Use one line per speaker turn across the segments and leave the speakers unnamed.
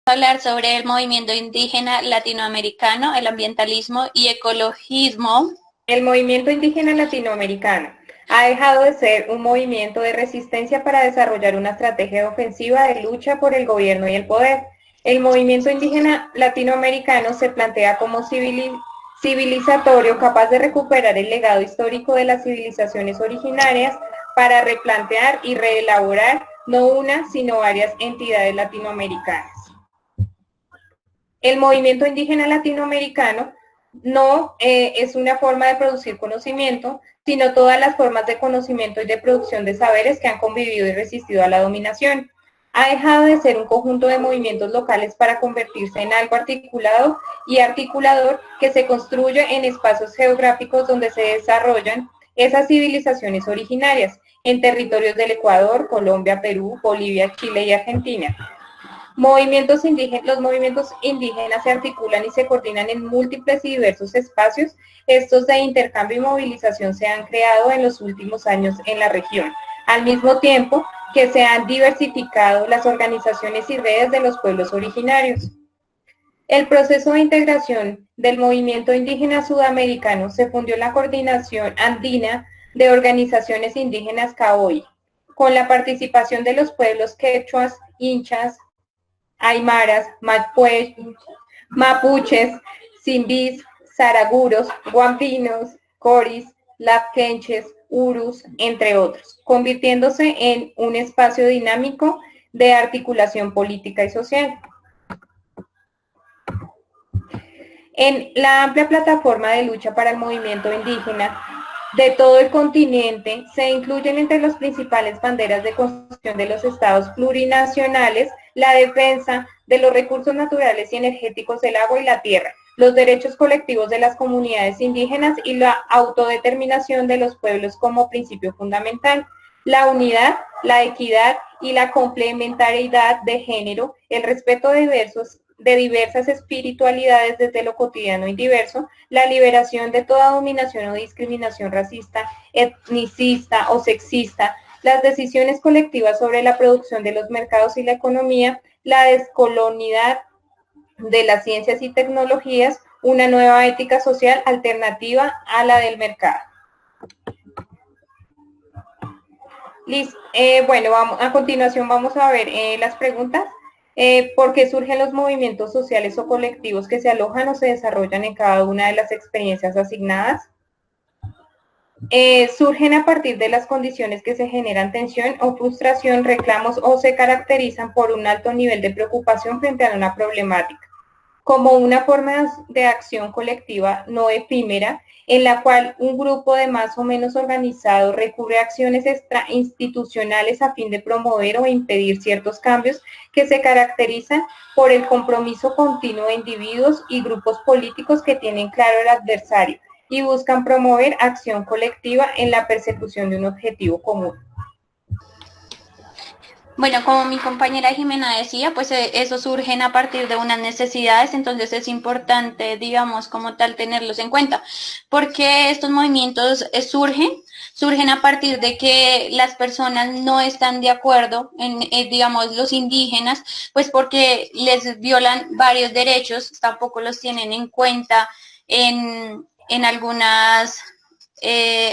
Hablar sobre el movimiento indígena latinoamericano, el ambientalismo y ecologismo.
El movimiento indígena latinoamericano ha dejado de ser un movimiento de resistencia para desarrollar una estrategia ofensiva de lucha por el gobierno y el poder. El movimiento indígena latinoamericano se plantea como civilizatorio capaz de recuperar el legado histórico de las civilizaciones originarias para replantear y reelaborar no una, sino varias entidades latinoamericanas. El movimiento indígena latinoamericano no es una forma de producir conocimiento, sino todas las formas de conocimiento y de producción de saberes que han convivido y resistido a la dominación. Ha dejado de ser un conjunto de movimientos locales para convertirse en algo articulado y articulador que se construye en espacios geográficos donde se desarrollan esas civilizaciones originarias, en territorios del Ecuador, Colombia, Perú, Bolivia, Chile y Argentina. Los movimientos indígenas se articulan y se coordinan en múltiples y diversos espacios. Estos de intercambio y movilización se han creado en los últimos años en la región, al mismo tiempo que se han diversificado las organizaciones y redes de los pueblos originarios. El proceso de integración del movimiento indígena sudamericano se fundió en la Coordinación Andina de Organizaciones Indígenas CAOI, con la participación de los pueblos quechuas, hinchas, aymaras, mapuches, cimbís, saraguros, guampinos, coris, lapquenches, urus, entre otros, convirtiéndose en un espacio dinámico de articulación política y social. En la amplia plataforma de lucha para el movimiento indígena de todo el continente se incluyen entre las principales banderas de construcción de los estados plurinacionales la defensa de los recursos naturales y energéticos del agua y la tierra, los derechos colectivos de las comunidades indígenas y la autodeterminación de los pueblos como principio fundamental, la unidad, la equidad y la complementariedad de género, el respeto de diversas espiritualidades desde lo cotidiano y diverso, la liberación de toda dominación o discriminación racista, etnicista o sexista, las decisiones colectivas sobre la producción de los mercados y la economía, la descolonialidad de las ciencias y tecnologías, una nueva ética social alternativa a la del mercado. Listo. Bueno, a continuación vamos a ver las preguntas. ¿Por qué surgen los movimientos sociales o colectivos que se alojan o se desarrollan en cada una de las experiencias asignadas? Surgen a partir de las condiciones que se generan tensión o frustración, reclamos o se caracterizan por un alto nivel de preocupación frente a una problemática, como una forma de acción colectiva no efímera, en la cual un grupo de más o menos organizado recurre a acciones extrainstitucionales a fin de promover o impedir ciertos cambios que se caracterizan por el compromiso continuo de individuos y grupos políticos que tienen claro el adversario y buscan promover acción colectiva en la persecución de un objetivo común.
Bueno, como mi compañera Jimena decía, pues eso surgen a partir de unas necesidades, entonces es importante, digamos, como tal, tenerlos en cuenta, porque estos movimientos surgen a partir de que las personas no están de acuerdo, digamos, los indígenas, pues porque les violan varios derechos, tampoco los tienen en cuenta en algunas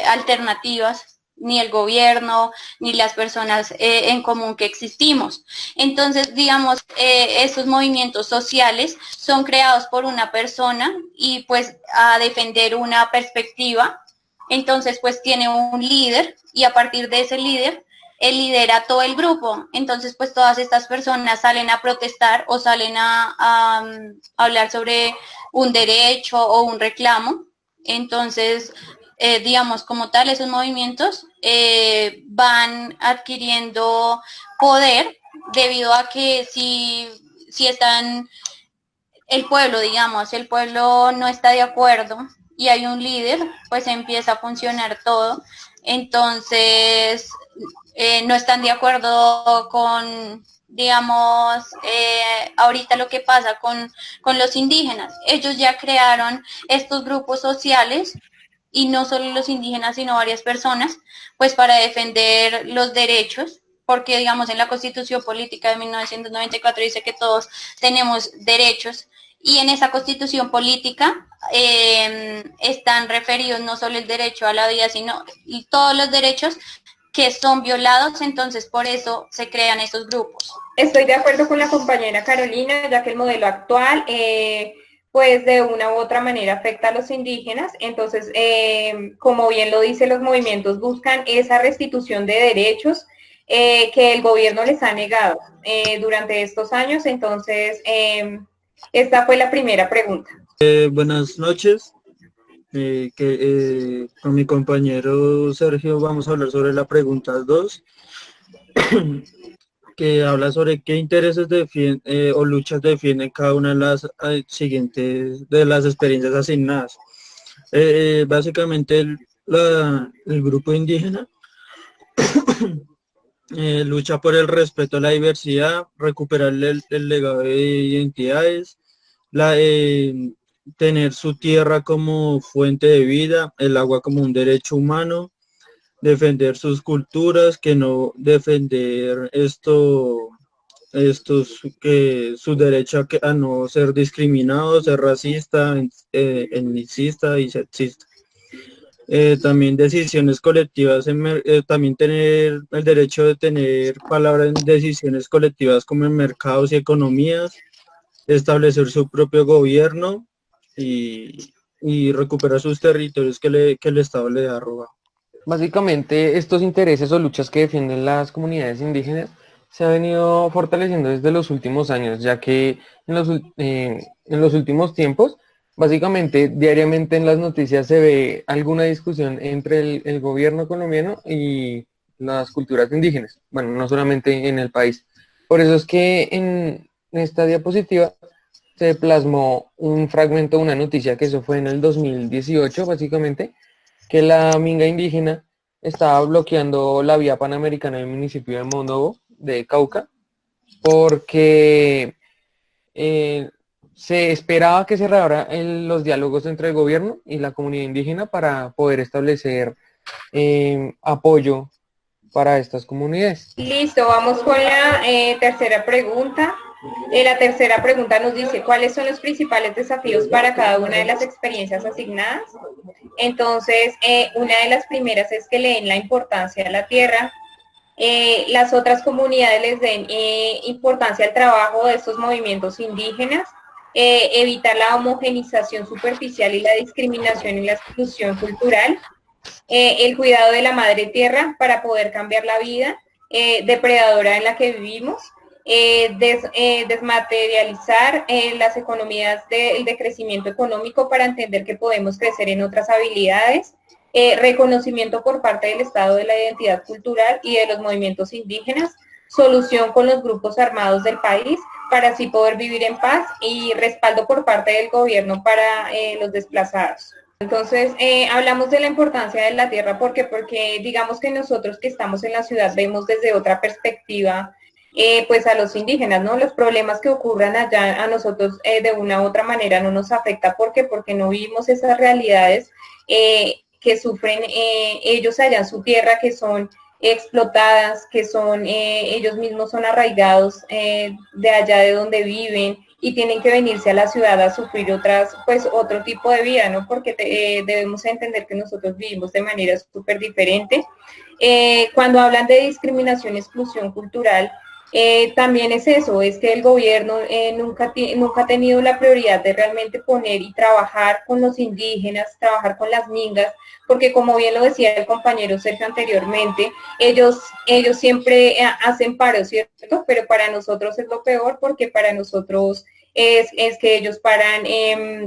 alternativas, ni el gobierno, ni las personas en común que existimos. Entonces, digamos, estos movimientos sociales son creados por una persona y pues a defender una perspectiva. Entonces, pues tiene un líder y a partir de ese líder, él lidera todo el grupo. Entonces, pues todas estas personas salen a protestar o salen a hablar sobre un derecho o un reclamo. Entonces, digamos, como tal, esos movimientos van adquiriendo poder debido a que si están el pueblo, digamos, el pueblo no está de acuerdo y hay un líder, pues empieza a funcionar todo. Entonces, no están de acuerdo con, digamos, ahorita lo que pasa con los indígenas. Ellos ya crearon estos grupos sociales y no solo los indígenas, sino varias personas, pues para defender los derechos porque digamos en la Constitución Política de 1994 dice que todos tenemos derechos y en esa Constitución Política están referidos no solo el derecho a la vida, sino todos los derechos que son violados, entonces por eso se crean esos grupos.
Estoy de acuerdo con la compañera Carolina, ya que el modelo actual, pues de una u otra manera afecta a los indígenas. Entonces, como bien lo dice, los movimientos buscan esa restitución de derechos que el gobierno les ha negado durante estos años. Entonces, esta fue la primera pregunta.
Buenas noches. Con mi compañero Sergio vamos a hablar sobre la pregunta 2, que habla sobre qué intereses o luchas defienden cada una de las siguientes de las experiencias asignadas. Básicamente el grupo indígena lucha por el respeto a la diversidad, recuperar el legado de identidades, tener su tierra como fuente de vida, el agua como un derecho humano, defender sus culturas, que no defender su derecho a no ser discriminado, ser racista, etnicista y sexista. También decisiones colectivas, también tener el derecho de tener palabra en decisiones colectivas como en mercados y economías, establecer su propio gobierno y recuperar sus territorios que el Estado le ha robado.
Básicamente, estos intereses o luchas que defienden las comunidades indígenas se han venido fortaleciendo desde los últimos años, ya que en los últimos tiempos, básicamente diariamente en las noticias se ve alguna discusión entre el gobierno colombiano y las culturas indígenas, bueno, no solamente en el país. Por eso es que en esta diapositiva se plasmó un fragmento de una noticia que eso fue en el 2018, básicamente, que la minga indígena estaba bloqueando la vía panamericana del municipio de Mondovo, de Cauca, porque se esperaba que se cerraran los diálogos entre el gobierno y la comunidad indígena para poder establecer apoyo para estas comunidades.
Listo, vamos con la tercera pregunta. La tercera pregunta nos dice, ¿cuáles son los principales desafíos para cada una de las experiencias asignadas? Entonces, una de las primeras es que le den la importancia a la tierra. Las otras comunidades les den importancia al trabajo de estos movimientos indígenas, evitar la homogenización superficial y la discriminación y la exclusión cultural, el cuidado de la madre tierra para poder cambiar la vida depredadora en la que vivimos, desmaterializar las economías de crecimiento económico para entender que podemos crecer en otras habilidades, reconocimiento por parte del Estado de la identidad cultural y de los movimientos indígenas, solución con los grupos armados del país para así poder vivir en paz y respaldo por parte del gobierno para los desplazados. Entonces, hablamos de la importancia de la tierra porque digamos que nosotros que estamos en la ciudad vemos desde otra perspectiva pues a los indígenas, ¿no? Los problemas que ocurran allá a nosotros de una u otra manera no nos afecta. ¿Por qué? Porque no vivimos esas realidades que sufren ellos allá en su tierra, que son explotadas, que son ellos mismos son arraigados de allá de donde viven y tienen que venirse a la ciudad a sufrir otro tipo de vida, ¿no? Porque debemos entender que nosotros vivimos de manera súper diferente. Cuando hablan de discriminación, exclusión cultural, también es eso, es que el gobierno nunca ha tenido la prioridad de realmente poner y trabajar con los indígenas, trabajar con las mingas, porque como bien lo decía el compañero Sergio anteriormente, ellos siempre hacen paro, ¿cierto? Pero para nosotros es lo peor porque para nosotros es que ellos paran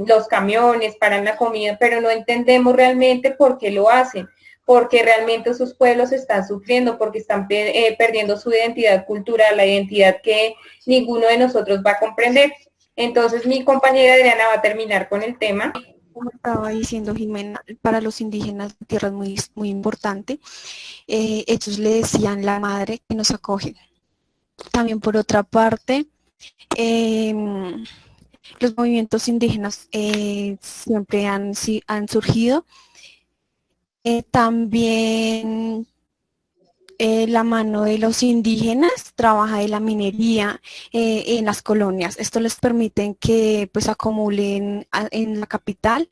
los camiones, paran la comida, pero no entendemos realmente por qué lo hacen, porque realmente sus pueblos están sufriendo, porque están perdiendo su identidad cultural, la identidad que ninguno de nosotros va a comprender. Entonces mi compañera Adriana va a terminar con el tema.
Como estaba diciendo Jimena, para los indígenas la tierra es muy, muy importante. Ellos le decían la madre que nos acoge. También por otra parte, los movimientos indígenas siempre han surgido. También la mano de los indígenas trabaja de la minería en las colonias. Esto les permite que pues acumulen en la capital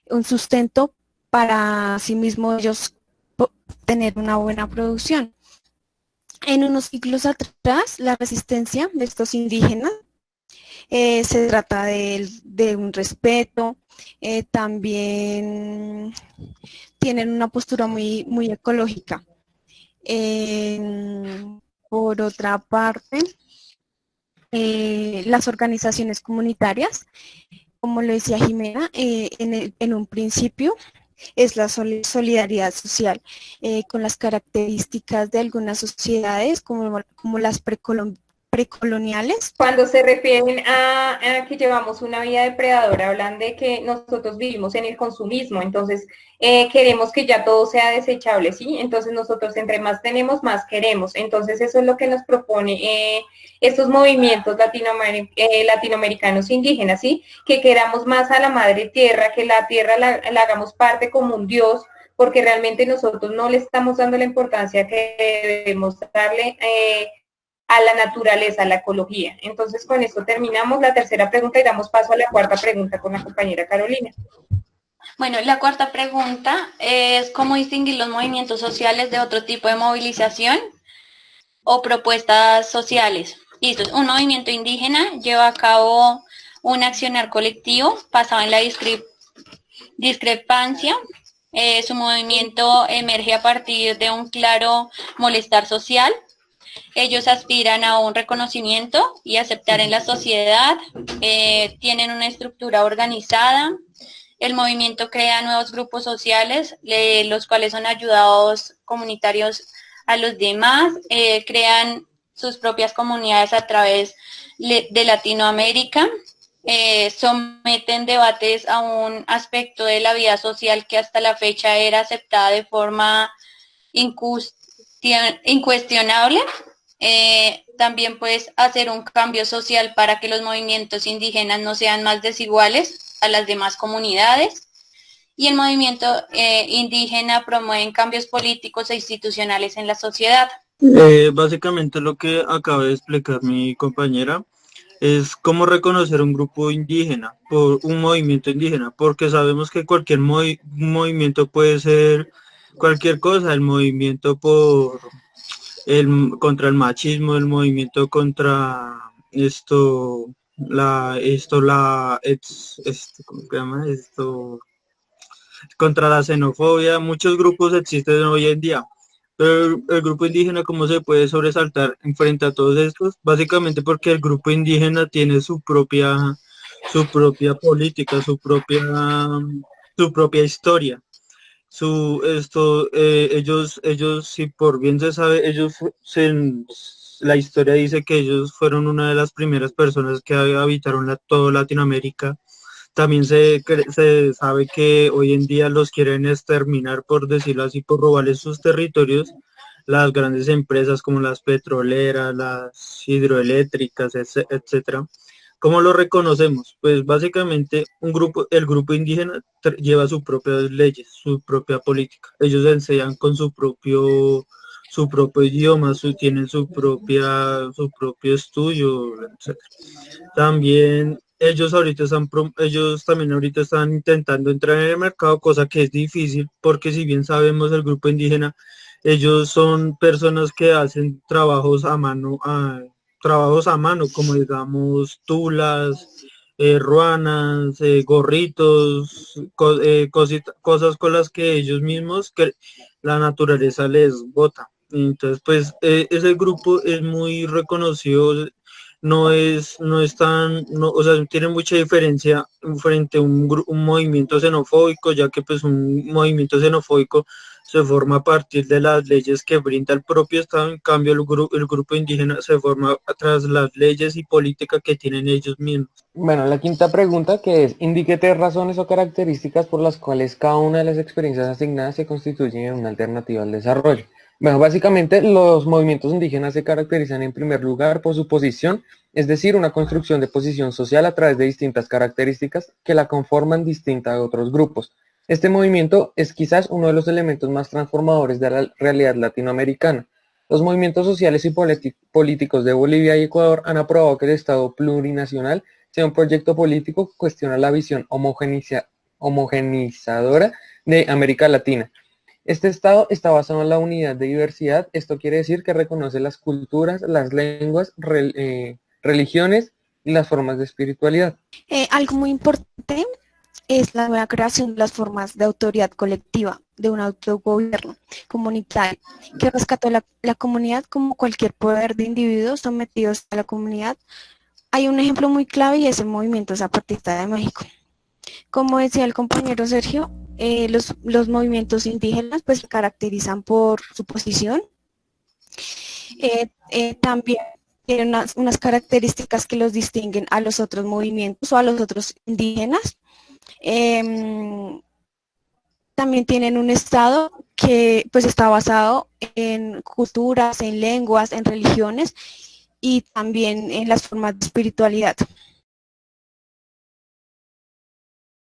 un sustento para sí mismos ellos tener una buena producción. En unos siglos atrás, la resistencia de estos indígenas se trata de un respeto, también tienen una postura muy ecológica. Por otra parte, las organizaciones comunitarias, como lo decía Jimena, en un principio es la solidaridad social, con las características de algunas sociedades como las precoloniales.
Cuando se refieren a que llevamos una vida depredadora, hablan de que nosotros vivimos en el consumismo, entonces queremos que ya todo sea desechable, ¿sí? Entonces nosotros entre más tenemos, más queremos. Entonces eso es lo que nos propone estos movimientos latinoamericanos indígenas, ¿sí? Que queramos más a la madre tierra, que la tierra la hagamos parte como un dios, porque realmente nosotros no le estamos dando la importancia que debemos darle a la naturaleza, a la ecología. Entonces, con esto terminamos la tercera pregunta y damos paso a la cuarta pregunta con la compañera Carolina.
Bueno, la cuarta pregunta es cómo distinguir los movimientos sociales de otro tipo de movilización o propuestas sociales. Listo, un movimiento indígena lleva a cabo un accionar colectivo basado en la discrepancia. Su movimiento emerge a partir de un claro molestar social. Ellos aspiran a un reconocimiento y aceptar en la sociedad, tienen una estructura organizada. El movimiento crea nuevos grupos sociales, los cuales son ayudados comunitarios a los demás, crean sus propias comunidades a través de Latinoamérica, someten debates a un aspecto de la vida social que hasta la fecha era aceptada de forma incuestionable. También pues hacer un cambio social para que los movimientos indígenas no sean más desiguales a las demás comunidades, y el movimiento indígena promueve cambios políticos e institucionales en la sociedad.
Básicamente lo que acaba de explicar mi compañera es cómo reconocer un grupo indígena, por un movimiento indígena, porque sabemos que cualquier movimiento puede ser cualquier cosa, el movimiento contra el machismo, el movimiento contra ¿cómo se llama esto? Contra la xenofobia. Muchos grupos existen hoy en día, pero el grupo indígena, ¿cómo se puede sobresaltar frente a todos estos? Básicamente porque el grupo indígena tiene su propia política, su propia historia. Ellos, si por bien se sabe, la historia dice que ellos fueron una de las primeras personas que habitaron toda Latinoamérica. También se sabe que hoy en día los quieren exterminar, por decirlo así, por robarles sus territorios, las grandes empresas como las petroleras, las hidroeléctricas, etcétera. ¿Cómo lo reconocemos? Pues básicamente el grupo indígena lleva sus propias leyes, su propia política. Ellos enseñan con su propio idioma, tienen su propio estudio, etcétera. También ellos también ahorita están intentando entrar en el mercado, cosa que es difícil, porque si bien sabemos el grupo indígena, ellos son personas que hacen trabajos a mano, como digamos tulas, ruanas, gorritos, cosas con las que ellos mismos, que la naturaleza les bota. Entonces, pues ese grupo es muy reconocido, no es tan, no, o sea, tiene mucha diferencia frente a un movimiento xenofóbico, ya que pues un movimiento xenofóbico se forma a partir de las leyes que brinda el propio Estado. En cambio el grupo indígena se forma tras las leyes y política que tienen ellos mismos.
Bueno, la quinta pregunta, que es, indique 3 razones o características por las cuales cada una de las experiencias asignadas se constituye una alternativa al desarrollo. Bueno, básicamente los movimientos indígenas se caracterizan en primer lugar por su posición, es decir, una construcción de posición social a través de distintas características que la conforman distinta de otros grupos. Este movimiento es quizás uno de los elementos más transformadores de la realidad latinoamericana. Los movimientos sociales y políticos de Bolivia y Ecuador han aprobado que el Estado plurinacional sea un proyecto político que cuestiona la visión homogeneizadora de América Latina. Este Estado está basado en la unidad de diversidad. Esto quiere decir que reconoce las culturas, las lenguas, religiones y las formas de espiritualidad.
Algo muy importante es la nueva creación de las formas de autoridad colectiva, de un autogobierno comunitario, que rescató la comunidad como cualquier poder de individuos sometidos a la comunidad. Hay un ejemplo muy clave y es el movimiento zapatista de México. Como decía el compañero Sergio, los movimientos indígenas pues se caracterizan por su posición. También tienen unas características que los distinguen a los otros movimientos o a los otros indígenas. También tienen un estado que pues está basado en culturas, en lenguas, en religiones y también en las formas de espiritualidad.